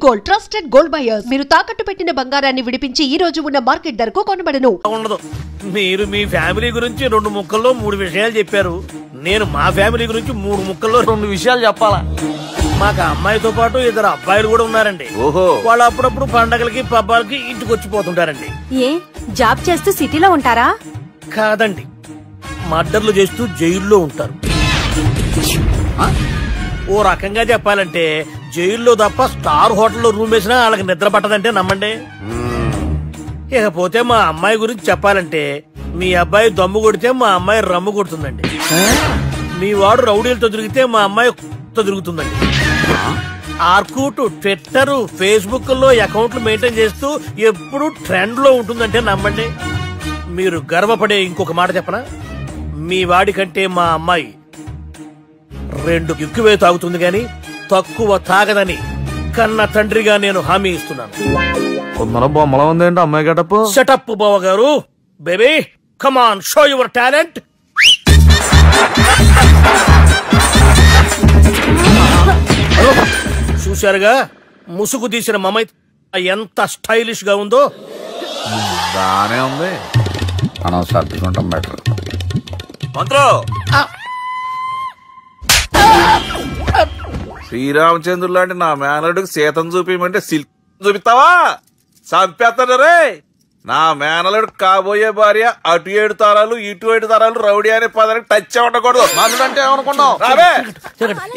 Gold trusted gold buyers. మీరు తాకట్టు పెట్టిన బంగారాన్ని విడిపించి ఈ రోజు ఉన్న మార్కెట్ ధరకు కొనబడను. ఉండదు. మీరు మీ ఫ్యామిలీ గురించి 2 ముక్కల్లో 3 విషయాలు చెప్పారు. నేను మా ఫ్యామిలీ గురించి 3 ముక్కల్లో 2 విషయాలు చెప్పాలా? మాకు అమ్మాయితో పాటు 2 అబ్బాయిలు కూడా ఉన్నారండి. ఓహో. వాళ్ళు అప్పుడప్పుడు పండగలకి పబ్బాలకి ఇంటికి వచ్చిపోతుంటారండి. ఏ జాబ్ చేస్తూ సిటీలో ఉంటారా? కాదండి, మర్డర్లు చేస్తూ జైల్లో ఉంటారు. ఓ రకంగా చెప్పాలంటే జైల్లో తప్ప స్టార్ హోటల్లో రూమ్ వేసినా వాళ్ళకి నిద్ర పట్టదంటే నమ్మండి. ఇకపోతే మా అమ్మాయి గురించి చెప్పాలంటే మీ అబ్బాయి దమ్ము కొడితే మా అమ్మాయి రమ్ము కొడుతుందండి. మీ వాడు రౌడీలతో తిరిగితే మా అమ్మాయి తిరుగుతుందండి. ఆర్కుట్, ట్విట్టర్, ఫేస్బుక్ లో అకౌంట్లు మెయింటైన్ చేస్తూ ఎప్పుడు ట్రెండ్ లో ఉంటుందంటే నమ్మండి. మీరు గర్వపడే ఇంకొక మాట చెప్పనా? మీ వాడి కంటే మా అమ్మాయి 2 ఎక్కువే తాగుతుంది గాని తక్కువ తాగదని కన్న తండ్రిగా నేను హామీ ఇస్తున్నాను. బొమ్మలా ఉందేంటి అమ్మాయి గెటప్? సెటప్ బావ గారు. Baby come on, show your talent. చూశారుగా ముసుగు తీసిన మమ్మై ఎంత స్టైలిష్ గా ఉందో. బానే ఉంది. మనం సర్దుకుంటాం బెటర్. శ్రీరామచంద్రుడు లాంటి నా మేనలుడికి సీతను చూపించమంటే సిల్క్ చూపిస్తావా? చంపేస్తాడు రే. నా మేనలుడు కాబోయే భార్య అటు 7 తారాలు ఇటు 7 తారాలు రౌడీ అనే పదానికి టచ్ ఉండకూడదు. మనలంటే ఏమనుకున్నావు?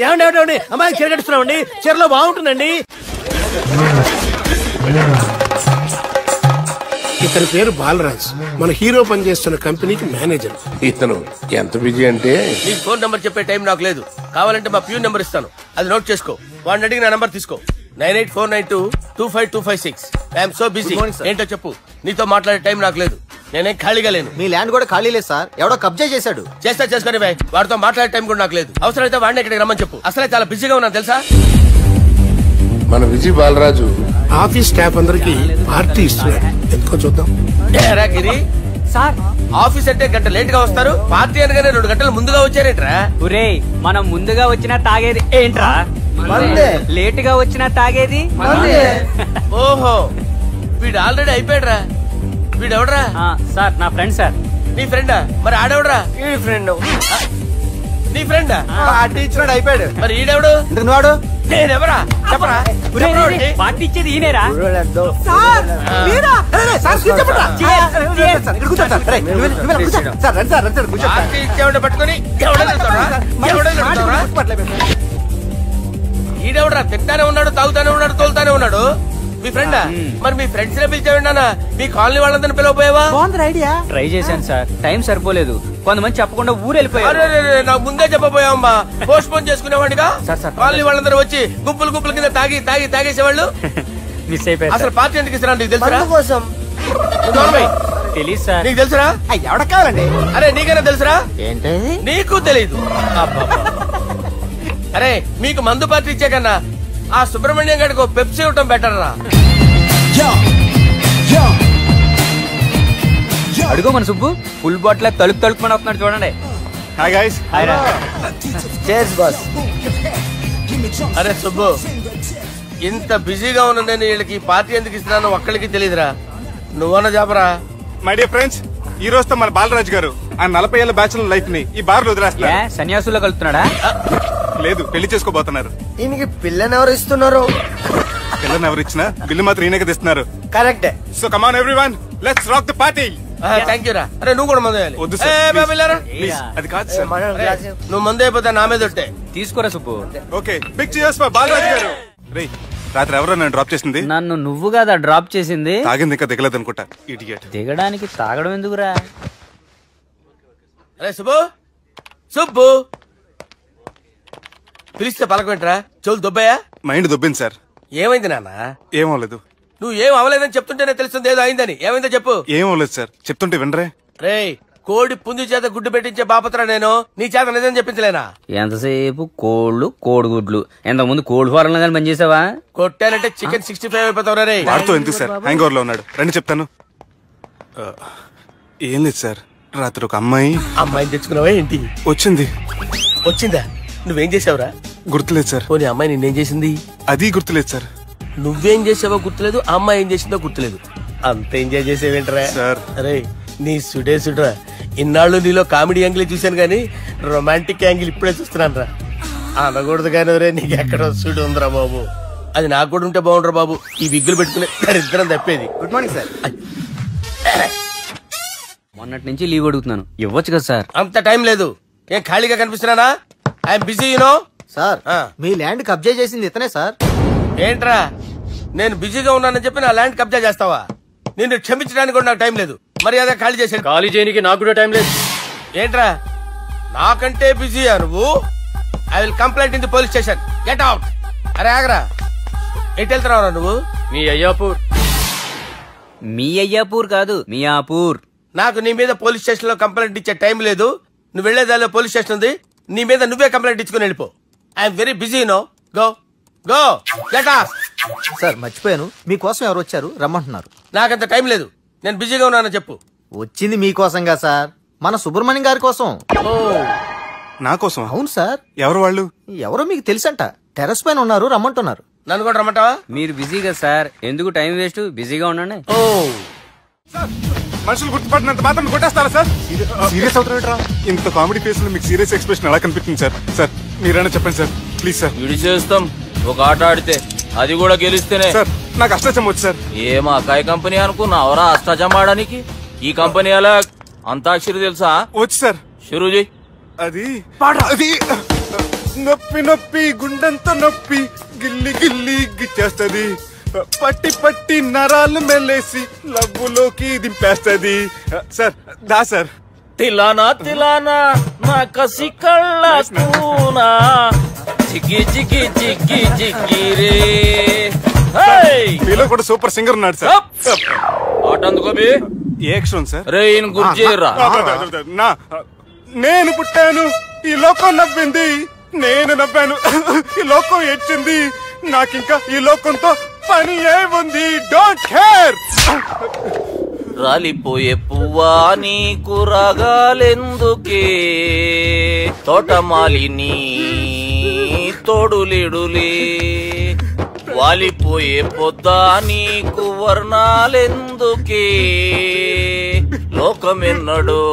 ఏమండి అమ్మాయి చీర కట్టుస్తున్నామండి. చీరలో బాగుంటుందండి. ఇతని పేరు బాలరాజ్. మన హీరో పనిచేస్తున్న కంపెనీకి మేనేజర్. ఇతను ఎంత బిజీ అంటే నీ ఫోన్ నంబర్ చెప్పే టైం నాకు లేదు. కావాలంటే మా ప్యూన్ నెంబర్ ఇస్తాను, అది నోట్ చేసుకో. వాడిని అడిగి నా నంబర్ తీసుకో. 9849225256. I'm so busy. ఏంటో చెప్పు. నీతో మాట్లాడే టైం నాకు లేదు. నేనేం ఖాళీగా లేను. మీ ల్యాండ్ కూడా ఖాళీ లేదు సార్, ఎవడో కబ్జా చేశాడు. చేసుకొని బాయ్. వాడితో మాట్లాడే టైం కూడా నాకు లేదు. అవసరమైతే వాడిని ఇక్కడికి రమ్మని చెప్పు. అసలే చాలా బిజీగా ఉన్నాను తెలుసా. మన విజయ్ బాలరాజు ఆఫీస్ స్టాఫ్ అందరికి పార్టీ ఇస్తున్నాడు. ఎందుకో చూద్దాం. సార్ ఆఫీస్ అంటే గంట లేట్ గా వస్తారు, పార్టీ అనగానే 2 గంటలు ముందుగా వచ్చారేంట్రా? ఒరే మనం ముందుగా వచ్చినా తాగేది ఏంట్రా? లేట్ గా వచ్చినా తాగేది. ఓహో, వీడు ఆల్రెడీ అయిపోయాడురా. వీడెవడరా? సార్ నా ఫ్రెండ్ సార్. నీ ఫ్రెండా? మరి ఆడెవడరా? ఈ ఫ్రెండ్. నీ ఫ్రెండా? పార్టీ ఇచ్చినాడు అయిపోయాడు. మరి ఈడెవడు? వాడు నేనెవరా? చెప్పరా? పార్టీ ఇచ్చేది ఈయనేరా? పార్టీ ఇచ్చేవాడిని పట్టుకొని ఈడెవడరా? తింటానే ఉన్నాడు, తాగుతానే ఉన్నాడు, తోలుతానే ఉన్నాడు. మీ ఫ్రెండా? మరి మీ ఫ్రెండ్స్ నే పిలిచాడు. మీ కాలనీ వాళ్ళందరినీ పిలవపోయావా? ఐడియా. ట్రై చేశాను సార్, టైం సరిపోలేదు. కొంతమంది చెప్పకుండా ఊరు వెళ్ళిపోయారు. నాకు ముందే చెప్పబోయావమ్మా. పోస్ట్ పోన్ చేసుకునేవాడిగా. కాలనీ వాళ్ళందరూ వచ్చి గుంపుల కింద తాగేసేవాళ్ళు. మిస్ అయిపోయారు. అసలు పార్టీ ఎందుకు ఇస్తున్నా నీకు తెలుసురా? తెలీదు సార్. నీకు తెలుసురా? ఎవడ కావాలండి? అరే నీకైనా తెలుసురా? ఏంటి నీకు తెలీదు? అరే మీకు మందు పార్టీ ఇచ్చే కన్నా ఆ సుబ్రహ్మణ్యం గారికి పెప్సీ ఇవ్వటం బెటర్ రా. అడుగు మన సుబ్బు ఫుల్ బాటిల్ తలుపుమని వస్తున్నాడు చూడండి. Hi guys. అరే సుబ్బు, ఇంత బిజీగా ఉన్న నేను వీళ్ళకి పార్టీ ఎందుకు ఇస్తున్నాను ఒక్కడికి తెలియదురా. నువ్వన్నా చెప్పరా? మై డియర్ ఫ్రెండ్స్, ఈ రోజుతో మన బాలరాజ్ గారు ఆ 40 ఏళ్ల బ్యాచులర్ లైఫ్ ని ఈ బార్ లో వదిలేస్తున్నారు. సన్యాసుల్లో కలుపుతున్నాడా? లేదు, పెళ్లి చేసుకోబోతున్నారు. ఈయనకి పిల్లని ఎవరు ఇస్తున్నారు? పిల్లని ఎవరు ఇచ్చినా బిల్లు మాత్రం ఈయనకి తెస్తున్నారు. కరెక్టే. So come on everyone, let's rock the party. Thank you రా. అరే నువ్వు కూడా మందు వద్దు సార్, అది కాదు సార్. నువ్వు మందు అయిపోతా నా మీద ఉంటే తీసుకోరా Subbu. Okay, big cheers for Balaraj garu. రేయ్, రాత్రి ఎవరో నన్ను డ్రాప్ చేసింది? నన్ను నువ్వు కదా డ్రాప్ చేసింది. తాగింది ఇంకా దిగలేదు అనుకుంటా. ఇడియట్. దిగడానికి తాగడం ఎందుకురా? అరే సుబ్బు, సుబ్బు పిలిస్తే పలకమేంట్రా? చెవులు దొబ్బయా? Mind దొబ్బింది sir. ఏమైంది నాన్న? ఏమవలేదు. నువ్వు ఏం అవలేదని చెప్తుంటేనే తెలుస్తుంది ఏదో అయిందని. ఏమైందో చెప్పు. ఏమవలేదు సార్, చెప్తుంటే వినరే. రేయ్, కోడి పుంజు చేత గుడ్డు పెట్టించే బాపత్ర నేను. నీ చేత నిజం చెప్పించలేనా? ఎంతసేపు కోళ్లు కోడిగుడ్లు. ఎంతకుముందు కోడి ఫారం లో పనిచేసావా? కొట్టానంటే చికెన్ 65 అయిపోతావు రే. వాడుతూ ఎందుకు సార్, హ్యాంగ్ ఓవర్ లో ఉన్నాడు. రండి చెప్తాను. ఏం లేదు సార్, రాత్రి ఒక అమ్మాయిని తెచ్చుకున్నావా ఏంటి? వచ్చిందా? నువ్వేం చేసావురా? గుర్తులేదు సార్. పోనీ అమ్మాయి నిన్నేం చేసింది? అది గుర్తులేదు సార్. నువ్వేం చేసావో గుర్తులేదు, ఆ అమ్మాయి ఏం చేసిందో గుర్తులేదు. అంత ఎంజాయ్ చేసేవేంట్రా సార్? అరే నీ సుడేసుడ్రా. ఇన్నాళ్ళు నీలో కామెడీ యాంగిల్ చూశాను కానీ రొమాంటిక్ యాంగిల్ ఇప్పుడే చూస్తున్నాను రా. అనకూడదు కానీ రే, నీకు ఎక్కడ సుడు ఉందిరా బాబు. అది నాకు కూడా ఉంటే బాగుండ్రా బాబు. ఈ విగ్గులు పెట్టుకునే ఇద్దరం తప్పేది. Good morning sir. మొన్నటి నుంచి లీవ్ అడుగుతున్నాను, ఇవ్వచ్చు కదా సార్? అంత టైం లేదు. ఏం ఖాళీగా కనిపిస్తున్నానా? I'm busy you know. సార్ మీ ల్యాండ్ కబ్జా చేసింది ఇతనే సార్. ఏంట్రా నేను బిజీగా ఉన్నానని చెప్పి నా ల్యాండ్ కబ్జా చేస్తావా? నిన్ను క్షమించడానికి కూడా నాకు టైం లేదు. మర్యాద ఖాళీ చేసాడు. ఖాళీ చేయడానికి నాకు కూడా టైం లేదు. ఏంట్రా నాకంటే బిజీయా నువ్వు? I will complaint in the police station. Get out. అరే ఆగరా, ఎటు వెళ్తున్నావురా నువ్వు? మీ అయ్యాపూర్. మీ అయ్యాపూర్ కాదు, మియాపూర్. నాకు నీ మీద పోలీస్ స్టేషన్ లో కంప్లైంట్ ఇచ్చే టైం లేదు. నువ్వు వెళ్లేదాలో పోలీస్ స్టేషన్ ఉంది. నీ మీద నువ్వే కంప్లైంట్ ఇచ్చుకుని వెళ్ళిపో. I'm very busy no. Go go get out. Sir మర్చిపోయాను, మీకోసం ఎవరు వచ్చారు రమ్మంటున్నారు. నాకంత టైం లేదు, నేను బిజీగా ఉన్నానని చెప్పు. వచ్చింది మీకోసంగా సార్, మన సుబ్రహ్మణ్యం గారి కోసం. నా కోసం? అవును సార్. ఎవరు వాళ్ళు? ఎవరో మీకు తెలుసంట. టెర్రస్ పైన ఉన్నారు, రమ్మంటున్నారు. నన్ను కూడా రమ్మంటావా? మీరు బిజీగా సార్, ఎందుకు టైం వేస్ట్, బిజీగా ఉండండి. ఓ మనుషులు గుర్తుపట్టినంత మాత్రం కొట్టేస్తారా సార్? సీరియస్ అవుతారా? ఇంత కామెడీ ఫేస్ లో మీకు సీరియస్ ఎక్స్ప్రెషన్ ఎలా కనిపిస్తుంది సార్? సార్ మీరైనా చెప్పండి సార్, ప్లీజ్ సార్. విడి చేస్తాం ఒక ఆట ఆడితే, అది కూడా గెలిస్తేనే. సార్ నాకు అష్టాచం వచ్చు సార్. ఏం అకాయ కంపెనీ అనుకున్నావరా అష్టాచం ఆడడానికి? ఈ కంపెనీ అలా అంతాక్షరి తెలుసా? వచ్చు సార్. షురూ చేయి. అది నొప్పి నొప్పి గుండెంత నొప్పి గిల్లి గిల్లి గిచ్చేస్తది, పట్టి పట్టి నరాలు మెల్లేసి లవ్వులోకి దింపేస్తది. సార్ దా సార్. తిలానా తిలానా నా కసి కళ్ళ కూనా జిగ్గి జిగ్గి జిగ్గి జిగ్గి రే. మీలో కూడా సూపర్ సింగర్ ఉన్నాడు సార్. ఆట అందుకో బి. ఏ అక్షరం సార్? రే ఈయన గుర్తు చేయరా. నేను పుట్టాను, ఈ లోకం నవ్వింది, నేను నవ్వాను, ఈ లోకం ఏడ్చింది, నాకింకా ఈ లోకంతో పని ఏముంది? Don't care. రాలిపోయే పువ్వా నీకు రాగాలెందుకే, తోటమాలిని తోడులిడులే, వాలిపోయే పొద్దా నీకు వర్ణాలెందుకే, లోకమెన్నడో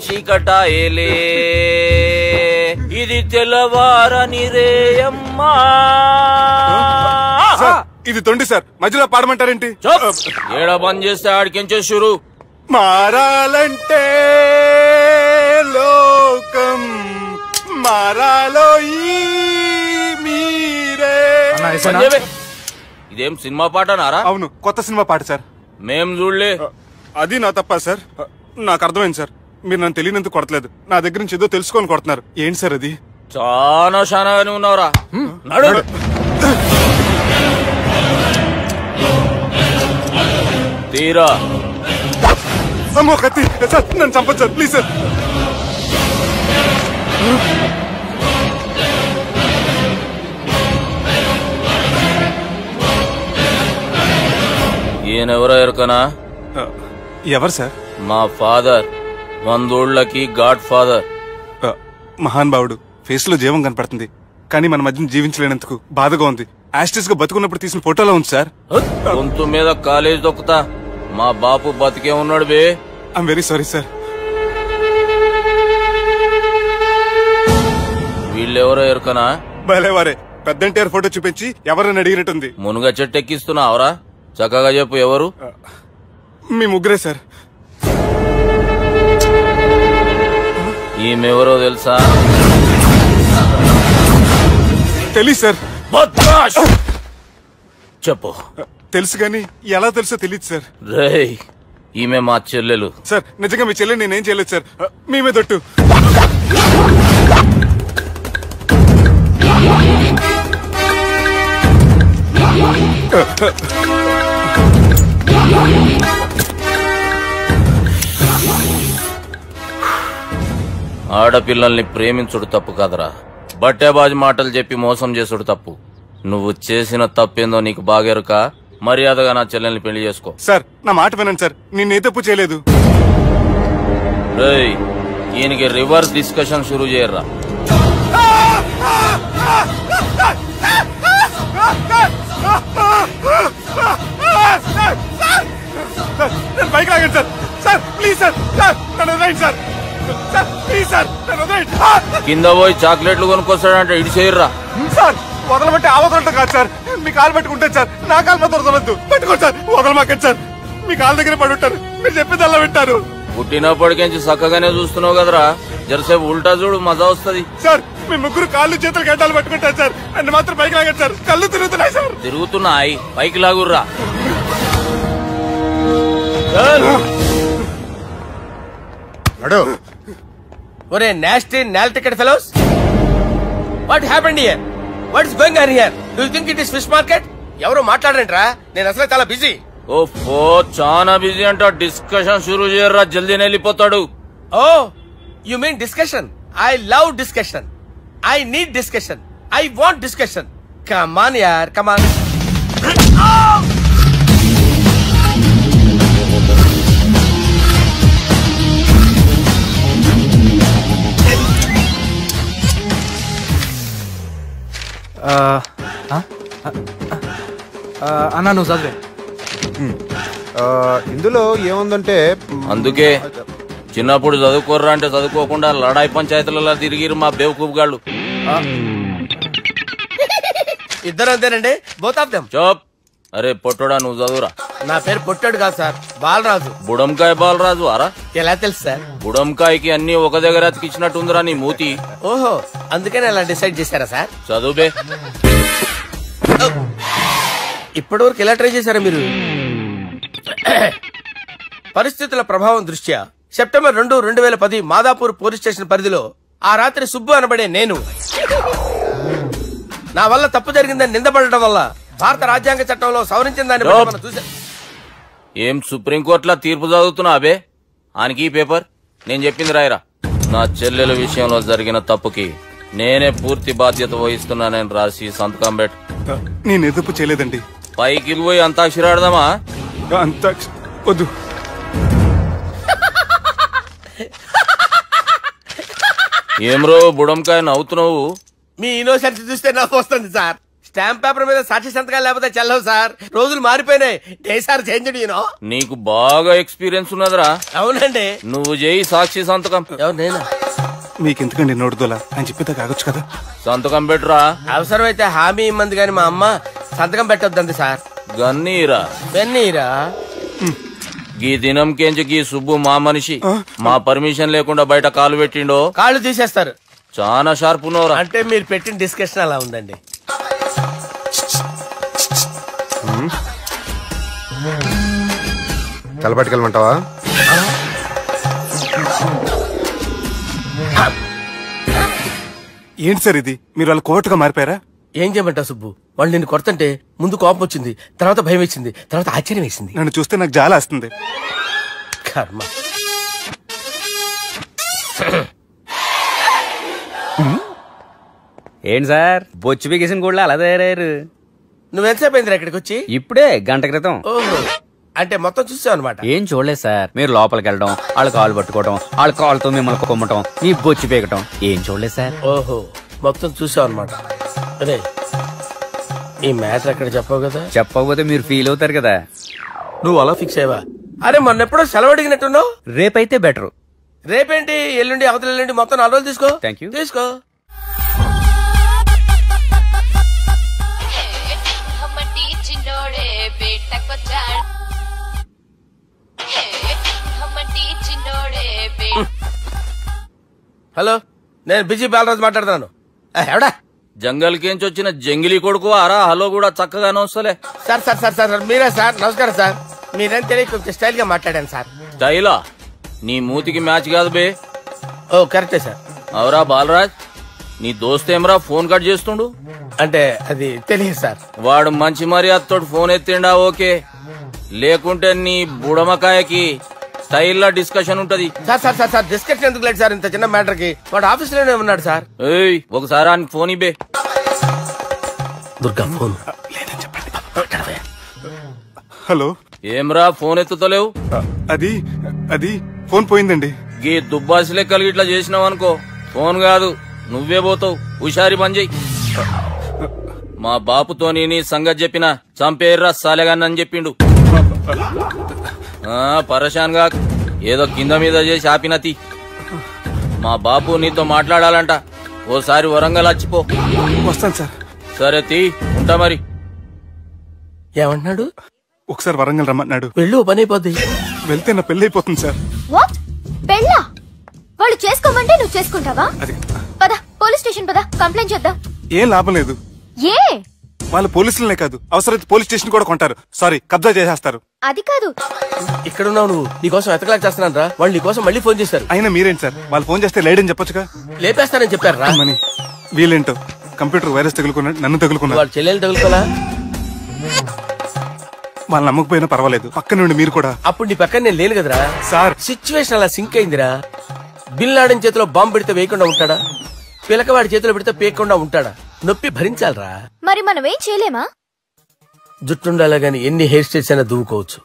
చీకటాయలే, ఇది తెల్లవారని రేయమ్మా. ఇది తొండి సార్, మధ్యలో పాడమంటారేంటి? ఏడా బంద్ చేస్తే ఆడికించే షురు. మారాలంటే లోకం మారాలో ఈ మీరే. ఇదేం సినిమా పాట నారా? అవును, కొత్త సినిమా పాట సార్. మేం చూడలే. అది నా తప్ప సార్. నాకు అర్థమైంది సార్, మీరు నన్ను తెలియనందుకు కొడతలేదు, నా దగ్గర నుంచి ఏదో తెలుసుకొని కొడుతున్నారు. ఏంటి సార్ అది? చాలా శానాగానే ఉన్నావురా. నడు. తీరా. అమ్మో కత్తి సార్, నన్ను చంపదు సార్, ప్లీజ్ సార్. ఈయనెవరో ఎరకనా? ఎవరు సార్? మా ఫాదర్, 100 గాడ్ ఫాదర్. మహాన్ భావుడు. ఫేస్ లో జీవం కనపడుతుంది, కానీ మన మధ్యన జీవించలేనందుకు బాధగా ఉంది. యాస్టిస్ గా బతుకున్నప్పుడు తీసిన ఫోటోలో ఉంది సార్. గొంతు మీద కాలేజ్ దొక్కుతా. మా బాపు బతికే ఉన్నాడు బే. I'm very sorry sir. వీళ్ళెవరో ఎరకనా? భలేవారే, పెద్ద ఎన్టీఆర్ ఫోటో చూపించి ఎవరని అడిగినట్టుంది. మునుగ చెట్టు ఎక్కిస్తున్నావురా? చక్కగా చెప్పు ఎవరు? మీ ముగ్గురే సార్. ఈమెవరో తెలుసా? తెలీదు సార్. చెప్పు. తెలుసు కానీ ఎలా తెలుసో తెలియదు సార్. రేయ్, ఈమె మా చెల్లెలు. సార్ నిజంగా మీ చెల్లెలు నేనేం చేయలేదు సార్, మీ మీద ఒట్టు. ఆడపిల్లల్ని ప్రేమించుడు తప్పు కాదరా, బట్టేబాజు మాటలు చెప్పి మోసం చేసుడు తప్పు. నువ్వు చేసిన తప్పేందో నీకు బాగెరుక. మర్యాదగా నా చెల్లెల్ని పెళ్లి చేసుకో. సార్ నా మాట వినండి సార్, నేనే తప్పు చేయలేదు. రేయ్, ఈయనకి రివర్స్ డిస్కషన్ షురూ చేయర్రా. బైక్ లాగండి సార్. సార్ ప్లీజ్ సార్, నన్ను వదిలేయండి సార్. సార్ ప్లీజ్ సార్, నన్ను వదిలేయండి. కింద పోయి చాక్లెట్లు కొనుక్కొస్తాడంటే ఇటు చేయర్రా. సార్ వదలబట్టి ఆ వదలటం కాదు సార్, మీ కాలు పెట్టుకుంటే సార్, నా కాలు మాత్రం వదలొద్దు. పెట్టుకోండి సార్, వదలమాకండి సార్. మీ కాలు దగ్గర పడి ఉంటారు, మీరు చెప్పేది అలా వింటారు. పుట్టినప్పటికేంచి చక్కగానే చూస్తున్నావు కదరా, జరసేపు ఉల్టా చూడు, మజా వస్తుంది. సార్ మీ ముగ్గురు కాళ్ళు చేతులు గడ్డాలు పట్టుకుంటారు సార్, నన్ను మాత్రం బైక్ లాగండి సార్. కళ్ళు తిరుగుతున్నాయి సార్. తిరుగుతున్నాయి, పైకి లాగుర్రా. ఒరే నాస్టీ నాల్ ticket fellows, what happened here? What is going on here? Do you think it is fish market? ఎవరు మాట్లాడరంట్రా, నేను అసలే చాలా బిజీ. ఓ చాలా బిజీ అంట. డిస్కషన్ షురూ చేయర్రా, జల్దీ వెళ్ళిపోతాడు. Oh you mean discussion? I love discussion. I need discussion. I want discussion. Come on యార్, కమ్ ఆన్. అన్నా నువ్వు చదివే. ఇందులో ఏముందంటే, అందుకే చిన్నప్పుడు చదువుకోర్రా అంటే చదువుకోకుండా లడాయి పంచాయతీలలో తిరిగిరు మా బేవకూఫ్ గాళ్ళు. ఇద్దరు అంతేనండి, బోత్ ఆఫ్ దెమ్. చోప్. అరే పొట్టోడా, నువ్వు చదువురా. నా పేరు పొట్టాడు కాదు సార్, బాలరాజు. బుడంకాయ బాలరాజు అరా? ఎలా తెలుసు సార్? బుడంకాయకి అన్ని ఒక దగ్గర అతికిచ్చినట్టుందిరా నీ మూతి. ఓహో, అందుకని అలా డిసైడ్ చేశారా సార్? చదువుబే. ఇప్పటి వరకు ఎలా ట్రై చేశారా మీరు? పరిస్థితుల ప్రభావం దృష్ట్యా సెప్టెంబర్ 2, 2010 మాదాపూర్ పోలీస్ స్టేషన్ పరిధిలో ఆ రాత్రి సుబ్బు అనబడే నేను నా వల్ల తప్పు జరిగిందని నిందపడటం వల్ల భారత రాజ్యాంగ చట్టంలో సవరించిన దాన్ని బట్టి మనం చూసా. ఏం సుప్రీంకోర్టులో తీర్పు చదువుతున్నా అబే? ఆనికి ఈ పేపర్ నేను చెప్పింది రాయరా. నా చెల్లెల విషయంలో జరిగిన తప్పుకి నేనే పూర్తి బాధ్యత వహిస్తున్నానని రాసి సంతకం పెట్టు. నేను ఎదుపు చేయలేదండి. పైకి పోయి అంతాక్షరి ఆడదామా? అంత వద్దు. ఏమ్రో బుడంకాయ నవ్వుతున్నావు? మీ ఇన్నోసెన్స్ చూస్తే నాకు వస్తుంది సార్. స్టాంప్ పేపర్ మీద సాక్షి సంతకాలు లేకపోతే చెల్లవు సార్. రోజులు మారిపోయినాయి. Day sir change. నీకు బాగా ఎక్స్పీరియన్స్ ఉన్నదిరా. అవునండి. నువ్వు చేయి సాక్షి సంతకం. ఎవరు నేనా? మీకెందుకండి నోడుదోలా అని చెప్పేదా కాగొచ్చు కదా. సంతకం పెట్టురా. అవసరమైతే హామీ ఇమ్మంది కానీ మా అమ్మ సంతకం పెట్టొద్దండి సార్. గన్నీరా వెన్నీరా? గీ దినంకేంచి గీ సుబ్బు మా మనిషి. మా పర్మిషన్ లేకుండా బయట కాలు పెట్టిండో కాళ్ళు తీసేస్తారు. చాలా షార్ప్ ఉన్నవరా. అంటే మీరు పెట్టిన డిస్కషన్ అలా ఉందండి. తలపట్టుకెళ్ళమంటావా? ఏంటి సార్ ఇది, మీరు వాళ్ళ కోర్టుగా మారిపోయారా? ఏం చేయమంటావు సుబ్బు? వాళ్ళు నిన్ను కొడుతుంటే ముందు కోపం వచ్చింది, తర్వాత భయం వేసింది, తర్వాత ఆశ్చర్యం వేసింది. నన్ను చూస్తే నాకు జాలా వస్తుంది. కర్మ. ఏంటి సార్ బొచ్చు బిగేసిన కూడా అలా తయారయ్యారు? నువ్వెంతసేపు అయిందిరా ఇక్కడికి వచ్చి? ఇప్పుడే గంట క్రితం. ఓహో, అంటే మొత్తం చూసావు అనమాట. ఏం చూడలేదు సార్. మీరు లోపలికి వెళ్ళడం, వాళ్ళ కాలు పట్టుకోవడం, వాళ్ళ కాలుతో మిమ్మల్ని కొమ్మటం, నీ బొచ్చు పీకటం ఏం చూడలేదు సార్. ఓహో, మొత్తం చూసావు అనమాట. అదే ఈ మ్యాటర్ అక్కడ చెప్పావు కదా. చెప్పకపోతే మీరు ఫీల్ అవుతారు కదా. నువ్వు అలా ఫిక్స్ అయ్యవా? అరే మొన్నెప్పుడో సెలవు అడిగినట్టున్నావు. రేపైతే బెటర్. రేపేంటి, ఎల్లుండి, అవతల ఎల్లుండి, మొత్తం 4 రోజులు తీసుకో. Thank you. తీసుకో. హలో, నేను బిజీ బాలరాజు మాట్లాడుతున్నాను. ఎవడా? జంగల్ కేంచి వచ్చిన జంగిలీ కొడుకు అరా. హలో కూడా చక్కగానే వస్తలే. సార్ సార్ సార్ సార్ మీరే సార్? నమస్కారం సార్. మీరేం తెలియక కొంచెం స్టైల్ గా మాట్లాడాను సార్. స్టైలా? నీ మూతికి మ్యాచ్ కాదు బే. ఓ కరెక్టే సార్. అవరా బాలరాజ్, నీ దోస్త్ ఏమరా ఫోన్ కట్ చేస్తుండు? అంటే అది తెలియదు సార్. వాడు మంచి మర్యాదతో ఫోన్ ఎత్తిండా ఓకే, లేకుంటే నీ బుడమకాయకి స్టైల్ డిస్కషన్ ఉంటది. Sir sir sir sir discussion ఎందుకు లేదు సార్? ఇంత చిన్న మ్యాటర్ కి వాడు ఆఫీస్ లోనే ఉన్నాడు సార్. ఏయ్ ఒకసారి ఆయనకి ఫోన్ ఇబ్బే. దుర్గా ఫోన్. హలో. ఏమ్రా ఫోన్ ఎత్తుతలేవు? అది అది ఫోన్ పోయిందండి. గీ దుబ్బాసి లెక్కలు ఇట్లా చేసినావు అనుకో, ఫోన్ కాదు నువ్వే పోతావు. హుషారి పని చెయ్యి. మా బాపుతోని నీ సంగతి చెప్పిన చంపేర్రా సాలెగాన్ని చెప్పిండు. పరేషాన్ గా ఏదో కింద మీద చేసి ఆపినతి. మా బాపు నీతో మాట్లాడాలంట. ఓసారి వరంగల్ వచ్చిపో. వస్తాను సార్. సరే తీ, ఉంటా మరి. ఏమంటున్నాడు? ఒకసారి వరంగల్ రమ్మన్నాడు. వెళ్ళు, పని అయిపోద్ది. వెళ్తే నా పెళ్లి అయిపోతుంది సార్. వాట్? పెళ్ళా? వాళ్ళు చేసుకోమంటే నువ్వు చేసుకుంటావా? పద పోలీస్ స్టేషన్ పద, కంప్లైంట్ చేద్దాం. ఏం లాభం లేదు. ఏ? వాళ్ళు పోలీసులనే కాదు, అవసరమైతే పోలీస్ స్టేషన్ కూడా కొంటారు. సారీ, కబ్జా చేసేస్తారు. అది కాదు. ఇక్కడున్నావు నువ్వు, నీకోసం ఎతకలేక చేస్తున్నాను రా. వాళ్ళు నీకోసం మళ్ళీ ఫోన్ చేశారు. అయినా మీరేంటి సార్, వాళ్ళు ఫోన్ చేస్తే లేడని చెప్పొచ్చుగా. లేపేస్తానని చెప్పారు రా. మనీ వీళ్ళేంటో కంప్యూటర్ వైరస్ తగులుకున్నాడు, నన్ను తగులుకున్నాడు. వాళ్ళ చెల్లెలు తగులుకోలా? వాళ్ళు నమ్మకపోయినా పర్వాలేదు, పక్క నుండి మీరు కూడా. అప్పుడు నీ పక్కన నేను లేను కదరా సార్. సిచ్యువేషన్ అలా సింక్ అయిందిరా. బిన్ లాడెన్ చేతిలో బాంబు పెడితే వేయకుండా ఉంటాడా? పిలకవాడి చేతిలో పెడితే పేయకుండా ఉంటాడా? నొప్పి భరించాలరా. మరి మనం ఏం చేయలేమా? జుట్టుండాలా గాని ఎన్ని హెయిర్ స్టైల్స్ అయినా దువ్వుకోవచ్చు.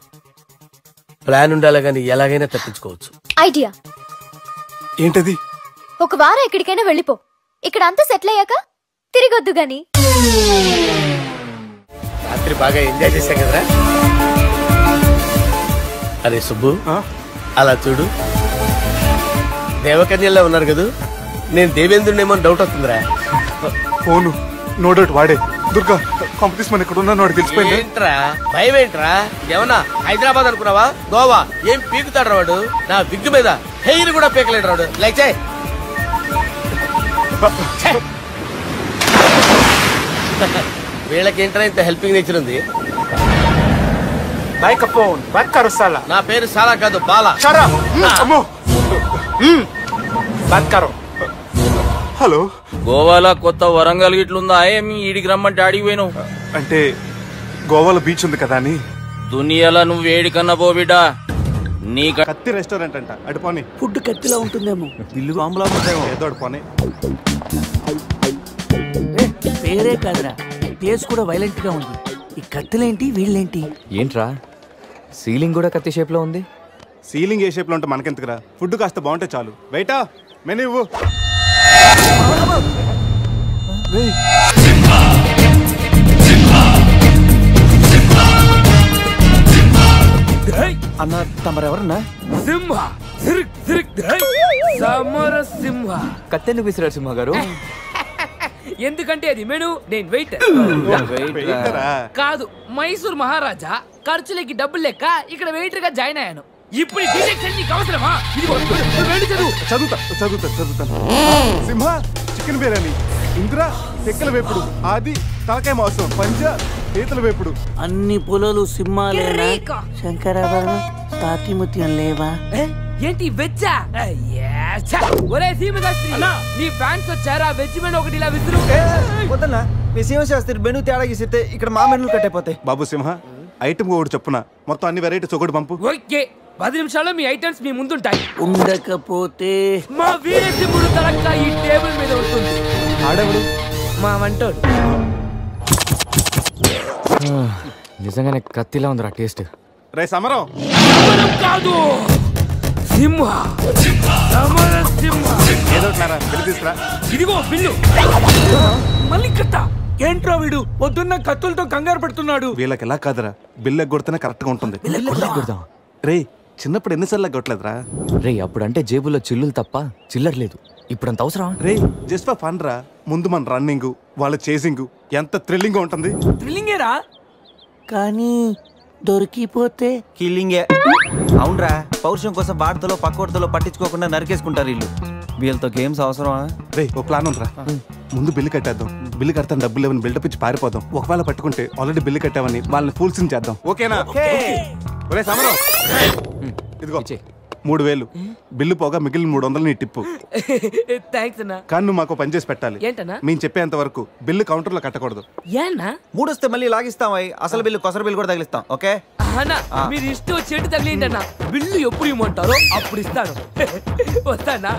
ప్లాన్ ఉండాలా గాని ఎలాగైనా తప్పించుకోవచ్చు. ఐడియా ఏంటది? ఒక వారం ఎక్కడికైనా వెళ్ళిపో. ఇక్కడ అంతా సెటిల్ అయ్యాక తిరిగొద్దు గాని. రాత్రి బాగా ఎంజాయ్ చేశాం కదరా. అరే సుబ్బు, అలా చూడు, దేవకన్యల్లో ఉన్నారు కదా. నేను దేవేంద్రునేమో డౌట్ వస్తుందిరా. ఫోను నో డౌట్ వాడే. దుర్గా కాంపిటీషన్ మన ఇక్కడ ఉన్నాను, వాడు తెలిసిపోయింది. ఏంట్రా భయం ఏంట్రా? ఏమన్నా హైదరాబాద్ అనుకున్నావా? గోవా ఏం పీకుతాడు రాడు. నా విగ్గు మీద హెయిర్ కూడా పీకలేడు రాడు. లైక్ చేయి. వీళ్ళకి ఏంట్రా ఇంత హెల్పింగ్ నేచర్ ఉంది. నా పేరు సాలా కాదు, బాలా. హలో, గోవాలో కొత్త వరంగల్ గిట్లుందా? ఏమి ఈడికి రమ్మంటే ఆడికి పోయినావు? అంటే గోవాలో బీచ్ ఉంది కదా అని. దునియాలో నువ్వు వేడికన్నా పో బిడ్డా. నీ కత్తి రెస్టారెంట్ అంట, అడుపోని. ఫుడ్ కత్తిలా ఉంటుందేమో, ఇల్లు బాంబులా ఉంటాయేమో, ఏదో అడుపోని. పేరే కాదురా, టేస్ట్ కూడా వైలెంట్ గా ఉంది. ఈ కత్తిలేంటి, వీళ్ళేంటి? ఏంట్రా సీలింగ్ కూడా కత్తి షేప్ లో ఉంది? సీలింగ్ ఏ షేప్ లో ఉంటే మనకెందుకురా, ఫుడ్ కాస్త బాగుంటే చాలు. బయట మెనూ ఇవ్వు. అన్న తమరెవరన్నా? సింహ సమర సింహ. కత్తెందుకు విసిరారు సింహ గారు? ఎందుకంటే అది మెను, నేను వెయిటర్ కాదు. మైసూర్ మహారాజా ఖర్చులకి డబ్బులు లెక్క ఇక్కడ వెయిటర్ గా జాయిన్ అయ్యాను. ఇప్పుడు నీకు అవసరమా? చదువుతాను. సింహ చికెన్ బిర్యానీ, ఇంద్ర తెక్కల వేపుడు, ఆది తలకాయ మాంసం, పంజ పీతల వేపుడు. అన్ని పొలాలు సింహాలేనా? శంకరాభరణం తాతిముత్యం లేవా? ఏంటి వెచ్చా? ఒరే సీమశాస్త్రి, నీ ఫ్యాన్స్ వచ్చారా? వెజ్ మెను ఒకటి ఇలా విసురు. వద్దన్నా, మీ సీమశాస్త్రి మెను తేడా గీసితే ఇక్కడ మా మెనూలు కట్టయిపోతాయి. బాబు సింహ, ఐటమ్ ఒకటి చెప్పున మొత్తం అన్ని వెరైటీస్ ఒకటి పంపు. ఓకే, 10 నిమిషాల్లో మీ ఐటమ్స్ మీ ముందుంటాయి. ఉండకపోతే మా వీరసింహుడు తలక్క ఈ టేబుల్ మీద ఉంటుంది. ఆడవుడు మా వంటోడు. నిజంగానే కత్తిలా ఉందిరా టేస్ట్. రే సమరం కాదు, సింహ సమర సింహ. ఏదో తీసుకురా. ఇదిగో బిల్లు. మళ్ళీ కట్ట. ఏంట్రా వీడు పొద్దున్న కత్తులతో కంగారు పెడుతున్నాడు. వీళ్ళకి ఎలా కాదురా, బిల్లు ఎగ్గొడితేనే కరెక్ట్ గా ఉంటుంది. రే చిన్నప్పుడు ఎన్నిసార్లు ఎగ్గొట్టలేదురా? రే అప్పుడంటే జేబులో చిల్లులు తప్ప చిల్లర లేదు. ఇప్పుడు అంత అవసరం? రే జస్ట్ ఫర్ ఫన్ రా. ముందు మన రన్నింగ్, వాళ్ళ చేసింగ్ ఎంత థ్రిల్లింగ్ గా ఉంటుంది. థ్రిల్లింగేరా, కానీ దొరికిపోతే కిల్లింగే. అవునరా, పౌరుషం కోసం వార్తలో పక్కోడతలో పట్టించుకోకుండా నరికేసుకుంటారు వీళ్ళు. వీళ్ళతో గేమ్స్ అవసరమా? రే ఓ ప్లాన్ ఉందిరా. ముందు బిల్లు కట్టేద్దాం. బిల్లు కడతాను డబ్బులు లేవని బిల్డప్ ఇచ్చి పారిపోదాం. ఒకవేళ పట్టుకుంటే ఆల్రెడీ బిల్లు కట్టామని వాళ్ళని ఫూల్సింగ్ చేద్దాం. ఓకేనా? ఒరే సమరం, ఇదిగో 3000 బిల్లు పోగా మిగిలిన 300 నీ టిప్పు. థ్యాంక్స్ అన్నా. కానీ నువ్వు మాకు పని చేసి పెట్టాలి. ఏంటన్నా? మేము చెప్పేంత వరకు బిల్లు కౌంటర్ లో కట్టకూడదు. ఏనా? 3 వస్తే మళ్ళీ లాగిస్తాం. అసలు బిల్లు కొసర బిల్లు కూడా తగిలిస్తాం. ఓకే అన్నా, మీరు ఇష్టం వచ్చేట్టు తగిలిండన్నా. బిల్లు ఎప్పుడు ఇమ్మంటారో అప్పుడు ఇస్తాను. వస్తానా?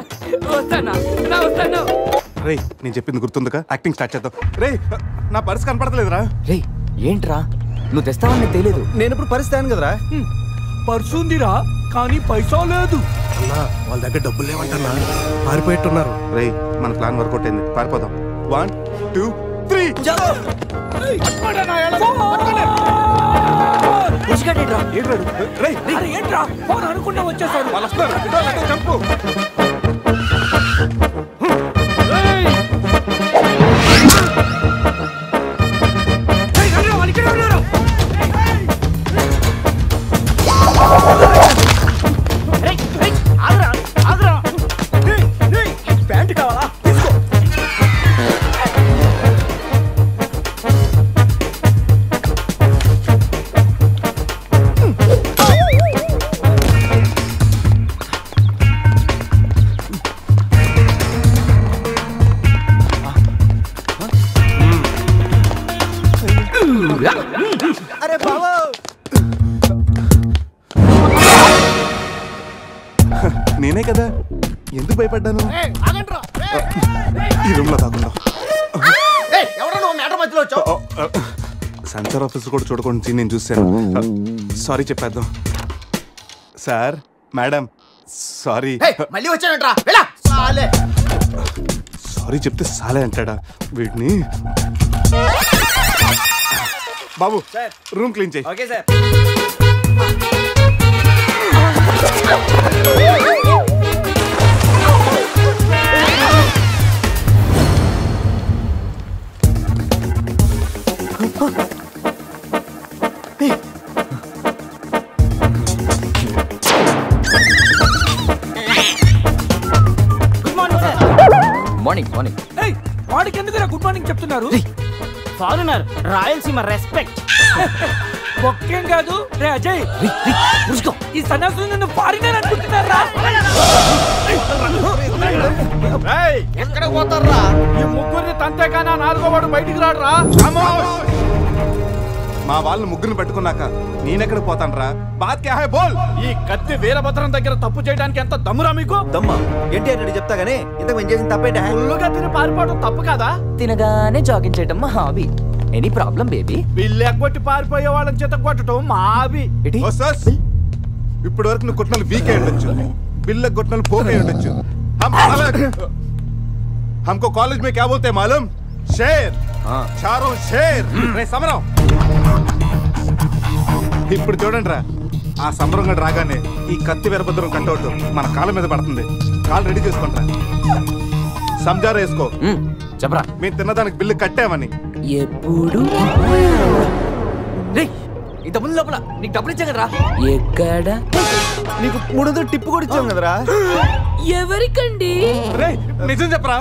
రే నేను చెప్పింది గుర్తుందిగా? యాక్టింగ్ స్టార్ట్ చేద్దాం. రే నా పర్స్ కనపడతలేదురా. రే ఏంట్రా నువ్వు తెస్తావని నాకు తెలియదు. నేను ఇప్పుడు పరిస్థితి కదరా. పర్సు ఉందిరా, కానీ పైసా లేదు. అన్నా వాళ్ళ దగ్గర డబ్బులు లేవంటన్నా, పారిపోయేట్టున్నారు. రే మన ప్లాన్ వర్కౌట్ అయింది, పారిపోదాం. 1 2 ఏంట్రా ఫోన్ అనుకుంటా వచ్చేసారు వాళ్ళు వస్తారు చంపు ప్యాంట్ కావాలా అరే బాబు నేనే కదా ఎందుకు భయపడ్డాను ఈ రూమ్ లో కాకుండా సెన్సార్ ఆఫీస్ కూడా చూడకుండా నేను చూశాను సారీ చెప్పేద్దాం సార్ మేడం సారీ మళ్ళీ వచ్చానంట్రా సారీ చెప్తే సాలే అంటాడా వీడిని బాబు రూమ్ క్లీన్ చేయి ఓకే సార్ మార్నింగ్ మార్నింగ్ వాడికి ఎందుకు గుడ్ మార్నింగ్ చెప్తున్నారు ఫారినర్ రాయలసీమ రెస్పెక్ట్ ఒక్కేం కాదు రే అజయ్ ఈ సన్యాసులు నన్ను ఫారినర్ అనుకుంటున్నారా ఎక్కడ పోతారా ఈ ముగ్గురిని తంతేగానా నాలుగో వాడు బయటికి రాడురా మా వాళ్ళని ముగ్గురిని పెట్టుకున్నాక నేనెక్కడ పోతాను రా బాత్ క్యా హై బోల్ ఈ కత్తి వీరభద్రం దగ్గర తప్పు చేయడానికి ఎంత దమ్మురా మీకు దమ్మా ఏంటి అని చెప్తా గానీ ఇంతకు మేము చేసిన తప్పేంటి ఫుల్లుగా తిని పారిపోవడం తప్పు కాదా తినగానే జాగింగ్ చేయడం మా hobby any problem baby bill ఎగ్గొట్టి పారిపోయే వాళ్ళని చేత కొట్టడం మా హాబీ ఇప్పటి వరకు నువ్వు కొట్టిన వీక్ అయి ఉండొచ్చు బిల్లు కొట్టిన పోక్ అయి ఉండొచ్చు हमको कॉलेज में क्या बोलते हैं मालूम शेर चारों शेर रे समరం ఇప్పుడు చూడండి రా ఆ సమరం రాగానే ఈ కత్తి వీరభద్రం కట్అవుట్ మన కాళ్ళ మీద పడుతుంది కాళ్ళు రెడీ చేసుకుంటా సంజారా వేసుకో చెప్పరా మేము తిన్నదానికి బిల్లు కట్టామని ఎప్పుడు ఇంత ముందు లోపల నీకు డబ్బులు ఇచ్చాం కదరా ఎక్కడ నీకు 300 టిప్పు కూడా ఇచ్చాం కదరా ఎవరికండి నిజం చెప్పరా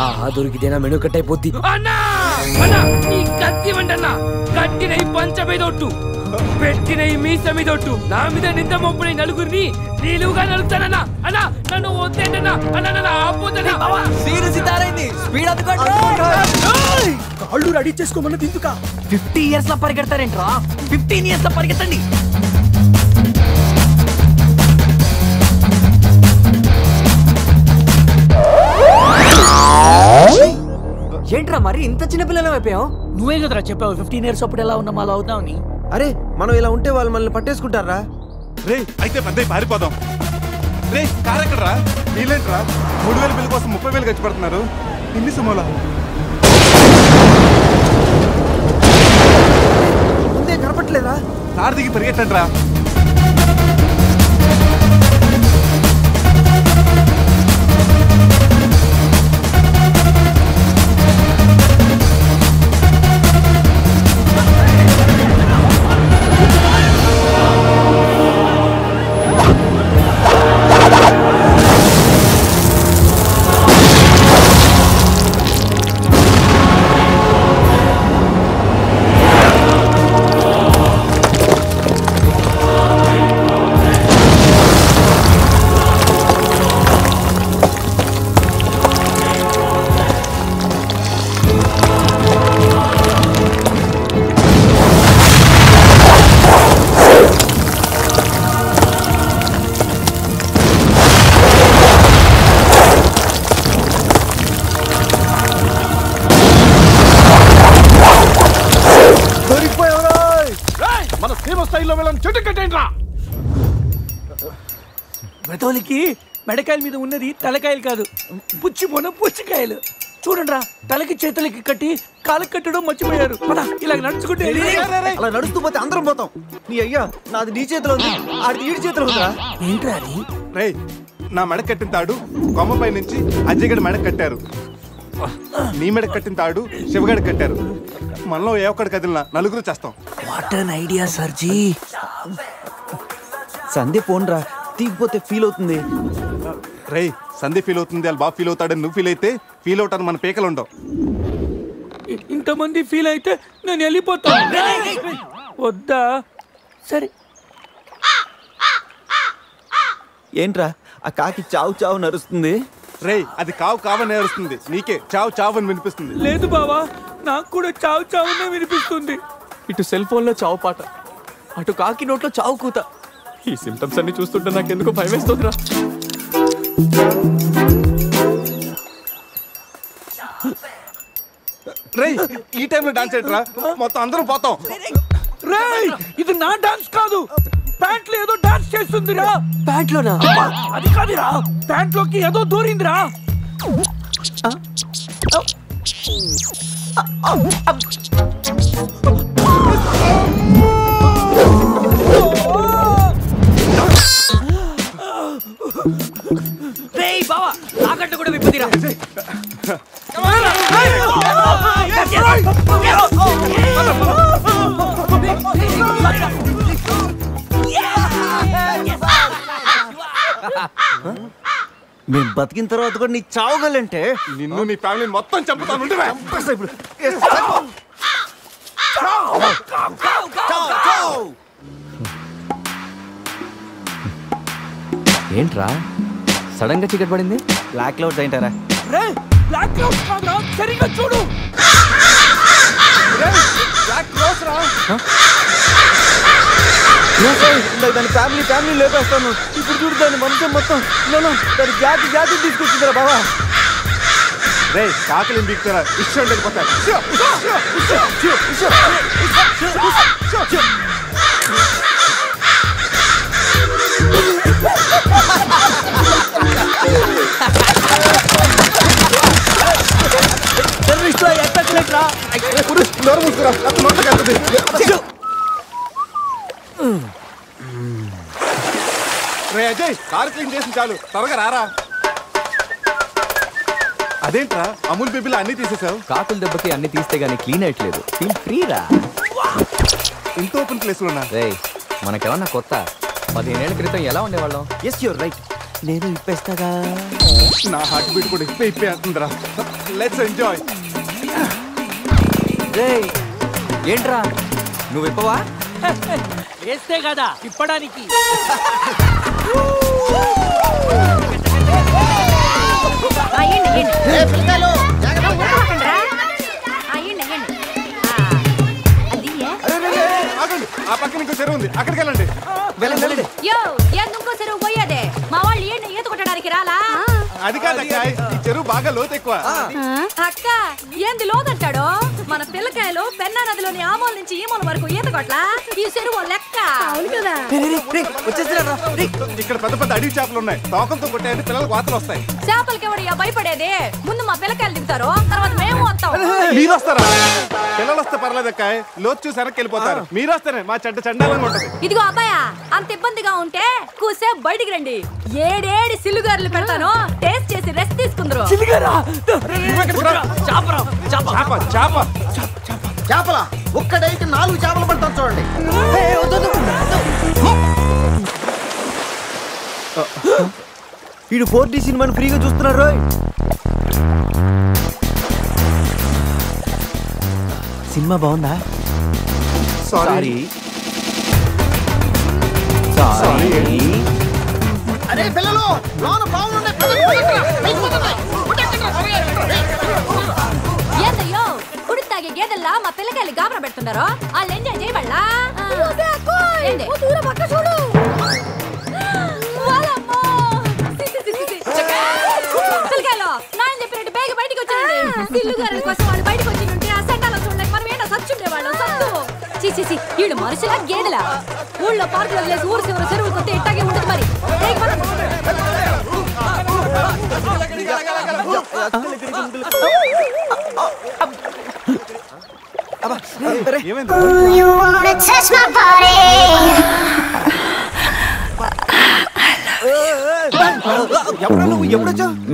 ఆహా దొరికితేనా మెను కట్ అయిపోద్ది అన్నా అన్నా నీ కత్తి వండన్నా కట్టిన ఈ పంచ మీదొట్టు పెట్టిన ఈ మీస మీదొట్టు నా మీద నింద మోపున నలుగురిని నీలుగా నలుపుతానన్నా అన్నా నన్ను వద్దేంటన్నా అన్నా నన్ను ఆపోతన్నా సీరియస్ ఇతారైంది స్పీడ్ అందుకోండి కాళ్ళు రెడీ చేసుకోమన్నది ఎందుకా 50 ఇయర్స్ లో పరిగెడతారేంట్రా 15 ఇయర్స్ లో పరిగెత్తండి ఏంట్రా మరి ఇంత చిన్న పిల్లలు అయిపోయావు నువ్వే కదరా చెప్పావు 15 ఇయర్స్ అప్పుడు ఎలా ఉన్నాం అలా అవుతామని అరే మనం ఇలా ఉంటే వాళ్ళు మనల్ని పట్టేసుకుంటారా రే అయితే పెద్ద పారిపోదాం రే కార్ ఎక్కడరా వీలేంట్రా 3000 బిల్లు కోసం 30,000 ఖర్చు పెడుతున్నారు ఇన్ని సుమోలా ముందే కనపట్లేదా కార్ దిగి పరిగెట్టండి రా మెటోలికి మెడకాయల మీద ఉన్నది తలకాయలు కాదు పుచ్చిపోన పుచ్చికాయలు చూడండి రా, తలకి చేతులకి కట్టి కాళ్ళకి కట్టడం మర్చిపోయారు. ఇలా నడుచుకుంటే అలా నడుస్తూ పోతే అందరం పోతాం. నీ అయ్యా నాది నీ చేతిలో ఉంది, ఆడి ఈడి చేతిలో ఉందిరా. ఏంట్రా అది? రే నా మెడ కట్టిన తాడు కొమ్మపై నుంచి అజయ్ గడి మెడ కట్టారు. నీ మెడ కట్టిన తాడు శివగడి కట్టారు. మనలో ఏ ఒక్కడి కదిలినా నలుగురు చేస్తాం. What an idea సర్జీ. సందే ఫోన్ రా, తీగిపోతే ఫీల్ అవుతుంది. రే సందే ఫీల్ అవుతుంది, వాళ్ళు బాగా ఫీల్ అవుతాడని నువ్వు ఫీల్ అయితే ఫీల్ అవుతాను మన పేకలు ఉండవు. ఇంతమంది ఫీల్ అయితే నేను వెళ్ళిపోతాను. వద్దా? సరే. ఏంట్రా ఆ కాకి చావు చావు నరుస్తుంది? రే అది కావు కావని నేరుస్తుంది, నీకే చావు చావు అని వినిపిస్తుంది. లేదు బావా, నాకు కూడా చావు చావునే వినిపిస్తుంది. ఇటు సెల్ ఫోన్ లో చావు పాట, అటు కాకి నోట్లో చావు కూత. ఈ సిమ్టమ్స్ అన్ని చూస్తుంటే నాకెందుకో భయం వేస్తుందిరా. రే ఈ టైంలో డాన్స్ ఏంట్రా, మొత్తం అందరం పోతాం. రేయ్ ఇది నా డాన్స్ కాదు, ప్యాంట్ లో ఏదో డాన్స్ చేస్తుందిరా. ప్యాంట్ లోనా? అది కాదురా, ప్యాంట్ లోకి ఏదో దూరిందిరా. రేయ్ బావా, నాకంటే కూడా విప్పుదిరా. మేము బతికిన తర్వాత కూడా నీ చావుగలంటే నిన్ను నీ ఫ్యామిలీ మొత్తం చంపుతాను. ఏంట్రా సడన్ గా చీకటి పడింది? బ్లాక్ క్లౌడ్స్ ఏంటారా? బ్లాక్ క్లౌడ్స్ కాదురా, సరిగ్గా చూడు. దాని ఫ్యామిలీ లేపేస్తాను. ఇప్పుడు చూడు దాని వంశం మొత్తం దాని జాతి తీసుకొచ్చిందిరా బావా. రే కాకలి దిక్కురా ఇష్టం వెళ్ళిపోతారు. రే అజయ్ కార్ క్లీన్ చేసి చాలు, త్వరగా రారా. అదేంట్రా అమూల్ బేబీలో అన్ని తీసేసావు? కాకుల దెబ్బకి అన్ని తీస్తే గానీ క్లీన్ అయ్యట్లేదు. ఫీల్ ఫ్రీ రా. ఇంత ఓపెన్ ప్లేస్ లో ఉన్నా. రే మనకేమన్నా కొత్త? 15 ఏళ్ల క్రితం ఎలా ఉండేవాళ్ళం? Yes you're right. నేను ఇప్పేస్తాగా. నా హార్ట్ బీట్ కూడా ఇప్పే అంటుందిరా. Let's enjoy. రే ఏంట్రా నువ్వు ఇప్పవా? వేస్తే కదా ఇప్పడానికి. ఆ పక్కన ఇంకో చెరువు ఉంది, అక్కడికి వెళ్ళండి. ఎందుకో చెరువు పోయేదే? మా వాళ్ళు ఏంటి ఈత కొట్టడానికి రాలా? అది కాదక్క, ఈ చెరువు బాగా లోతు ఎక్కువ. అక్క ఏంది లోతంటాడు? మన పిల్లకాయలు పెన్నా నదిలోని ఆ మూల నుంచి ఈ మూల వరకు ఈత కొట్లా. ఈ చెరువు లెక్క. అవును కదా. ఇక్కడ పెద్ద పెద్ద అడవి చేపలు ఉన్నాయి, తోకంతో కొట్టాయంటే పిల్లలకు వాతలు వస్తాయి. చేపలకి ఎవడు భయపడేది? ముందు మా పిల్లకాయలు దిగుతారు, తర్వాత మేము వస్తాం. మీరు వస్తారా? పిల్లలు వస్తే పర్లేదక్క, లోతు చూసి వెనక్కి వెళ్ళిపోతారు. మీరు వస్తేనే మా చెడ్డ చండాలంగా ఉంటది. ఇదిగో అబ్బాయా, అంత ఇబ్బందిగా ఉంటే కూసేపు బయటికి రండి. 7 సిల్లుగారులు పెడతాను, టేస్ట్ చేసి రెస్ట్ తీసుకుందరు. చేపల ఒక్కడైతే 4 చేపలు పడతాను చూడండి. వీడు 4D సినిమాని ఫ్రీగా చూస్తున్నారు. సినిమా బాగుందా? సారీ. అరే పిల్లలు, లోన బాగుండే ఏందయ్యో కుడి తాగే గేదెల్లా మా పిల్లకాయలు గాబరా పెడుతున్నారో? వాళ్ళు ఎంజాయ్ చేయబడలా? చూడు పిల్లకాయలు నాయన చెప్పినట్టు బేగ బయటకు వచ్చేయండి. పిల్లుగారుల కోసం వాళ్ళు బయటకు వచ్చింటే ఆ సండాలో చూడలేక మనం ఏంటో సచ్చుండేవాళ్ళు. సత్తు చీచి వీళ్ళు మనుషులా గేదెలా? ఊళ్ళో పార్కులు వదిలేసి ఊరు చివరి చెరువులు కొత్త ఇట్టాగే ఉంటుంది. మరి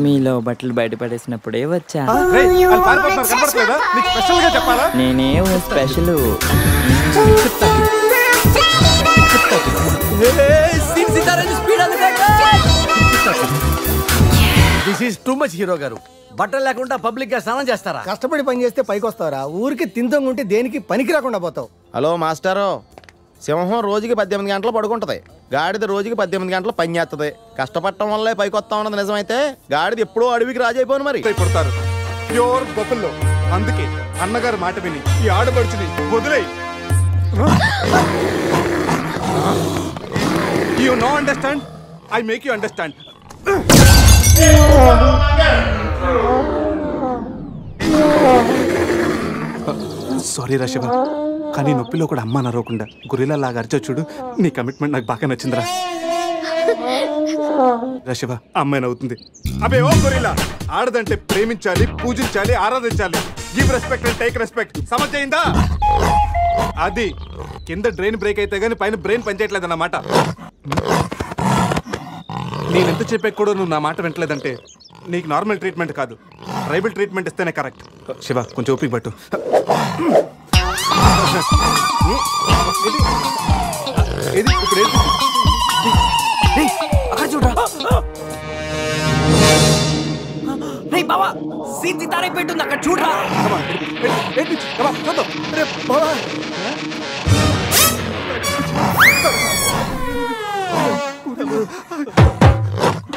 మీలో బట్టలు బయట పడేసినప్పుడే వచ్చా. నేనేం special. This is too much hero గారు. బట్టలు లేకుండా పబ్లిక్ గా స్నానం చేస్తారా? కష్టపడి పని చేస్తే పైకి వస్తారా? ఊరికి తింతంగుంటే దేనికి పనికి రాకుండా పోతావు. హలో మాస్టారు, సింహం రోజుకి 18 గంటలు పడుకుంటది, గాడిద రోజుకి 18 గంటలు పని చేస్తుంది. కష్టపడటం వల్లే పైకి వస్తా ఉన్నది నిజమైతే గాడిద ఎప్పుడో అడవికి రాజైపోను. మరి పడతారు ప్యూర్ బొబ్బల్లో. అందుకే అన్నగారు మాట విని ఈ ఆడపడుచుని వదిలే. You no understand, I make you understand. Sorry రాశివ, కానీ నొప్పిలో కూడా అమ్మ నరవకుండా గొరిలా లాగా అరిచో చూడు. నీ కమిట్మెంట్ నాకు బాగా నచ్చిందిరా. రాశివ, అమ్మాయి నవ్వుతుంది. అబే ఓ గొరిలా, ఆడదంటే ప్రేమించాలి, పూజించాలి, ఆరాధించాలి. Give respect and take respect. సమజైందా? అది కింద డ్రైన్ బ్రేక్ అయితే గానీ పైన బ్రెయిన్ పనిచేయట్లేదు అన్నమాట. నేనెంత చెప్పే కూడా నువ్వు నా మాట వింటలేదంటే నీకు నార్మల్ ట్రీట్మెంట్ కాదు, ట్రైబల్ ట్రీట్మెంట్ ఇస్తేనే కరెక్ట్. శివ, కొంచెం ఓపిక పట్టు. పెట్టుంది అక్కడ చూడరా.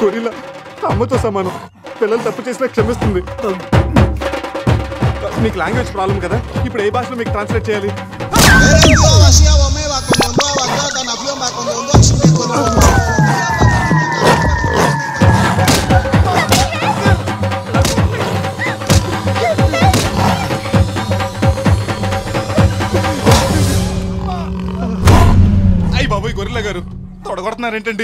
గొరిల్లా అమ్మతో సమానం, పిల్లలు తప్పు చేసినా క్షమిస్తుంది. మీకు లాంగ్వేజ్ ప్రాబ్లం కదా, ఇప్పుడు ఏ భాషలో మీకు ట్రాన్స్లేట్ చేయాలి? అయ్యి బాబోయ్, గొరిల్లా గారు తొడగొడుతున్నారేంటండి?